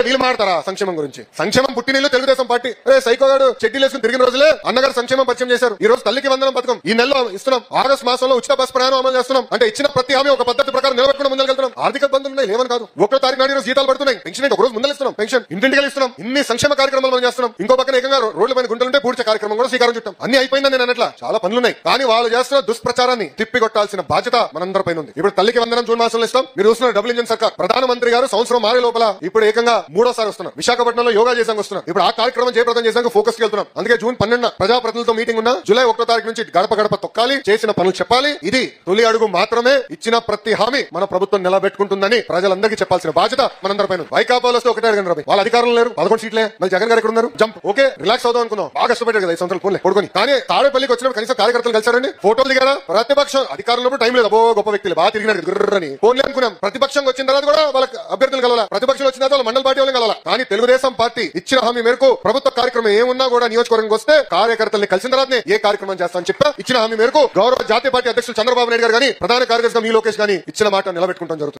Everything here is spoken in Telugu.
వీళ్ళు మాడతారా సంక్షేమం గురించి? సంక్షేమం పుట్టినీళ్ళు తెలుగుదేశం పార్టీ. సైకోగాడు చెడ్డీలు వేసుకుని తిరిగిన రోజులే అన్నగారు సంక్షేమం పరిచయం చేశారు. ఈ రోజు తల్లికి వందనం పథకం ఈ నెలలో ఇస్తున్నాం. ఆగస్టు మాసంలో ఉచిత బస్ ప్రయాణం అమలు చేస్తున్నాం. అంటే ఇచ్చిన ప్రతి హామీ ఒక పద్ధతి ప్రకారం నిలబెట్టుకుని ముందుకెళ్తున్నాం. ఆర్థిక ఇబ్బందులు ఉన్నాయి లేవని కాదు. 1వ తారీఖు నాడు రోజు జీతాలు పడుతున్నాయి. పెన్షన్ ఒక రోజు ముందు ఇస్తున్నాం. పెన్షన్ ఇంటింటికి ఇస్తున్నాం. ఇన్ని సంక్షేమ కార్యక్రమాలు మనం చేస్తున్నాం. ఇంకో పక్కన ఏకంగా రోడ్ల పైన గుంటలుంటే పూడ్చే కార్యక్రమం కూడా శ్రీకారం చుట్టాం. అన్ని అయిపోయిందని నేను అన్నట్ల చాలా పనులున్నాయి. కానీ వాళ్ళు చేస్తున్న దుష్ప్రచారాన్ని తిప్పికొట్టాల్సిన బాధ్యత మనందరి పైన ఉంది. ఇప్పుడు తల్లికి వందనం జూన్ మాసంలో ఇస్తాం. మీరు చూస్తున్నారు డబుల్ ఇంజన్ సర్కార్. ప్రధానమంత్రి గారు సంవత్సరం మారే లోపల ఇప్పుడు ఏకంగా 3వ సారి వస్తున్నారు. విశాఖపట్నంలో యోగా చేసాం వస్తున్నారు. ఇప్పుడు ఆ కార్యక్రమం జయప్రదం చేసాక ఫోకస్ కి వెళ్తున్నాం. అందుకే జూన్ 12 ప్రజాప్రతినిధులతో మీటింగ్ ఉన్న జూలై 1వ తారీఖు నుంచి గడప గడప తొక్కాలి, చేసిన పనులు చెప్పాలి. ఇది తొలి అడుగు మాత్రమే. ఇచ్చిన ప్రతి హామీ మన ప్రభుత్వం నిలబెట్టుకుంటుందని ప్రజలందరికీ చెప్పాల్సిన బాధ్యత మనందరిపైన. వైకాపాలో వస్తే ఒకటే అడగండి రవి, వాళ్ళ అధికారులు లేరు, 11 సీట్లే. మరి జగన్ గారు ఎక్కడ ఉన్నారు? జంప్ ఓకే రిలాక్స్ అవుదాం అనుకున్నాం. బాగా కష్టపడ్డారు కదా 5 సంవత్సరాలు పోలే పడుకొని. కానీ తాడేపల్లికి వచ్చినప్పుడు కనీసం కార్యకర్తలు కలిసారండి, ఫోటోలు దిగారా? ప్రతిపక్షం అధికారంలో టైం లేదు. అబో గొప్ప వ్యక్తులు బాగా తిరిగినారు గుర్రని ఫోన్లే అనుకున్నాం. ప్రతిపక్షం వచ్చిన తర్వాత కూడా వాళ్ళకి అభ్యర్థులు కలవాలా, ప్రతిపక్షం వచ్చిన తర్వాత మండల పార్టీ వాళ్ళని కలవాలా. కానీ తెలుగుదేశం పార్టీ ఇచ్చిన హామీ మేరకు ప్రభుత్వ కార్యక్రమం ఏమున్నా కూడా నియోజకవర్గం వస్తే కార్యకర్తల్ని కలిసిన తర్వాతనే ఏ కార్యక్రమం చేస్తామని చెప్పా. ఇచ్చిన హామీ మేరకు గౌరవ జాతీయ పార్టీ అధ్యక్షులు చంద్రబాబు నాయుడు గారు కానీ, ప్రధాన కార్యదర్శిగా మీ లోకేష్ గానీ ఇచ్చిన మాట నిలబెట్టుకుంటాం జరుగుతుంది.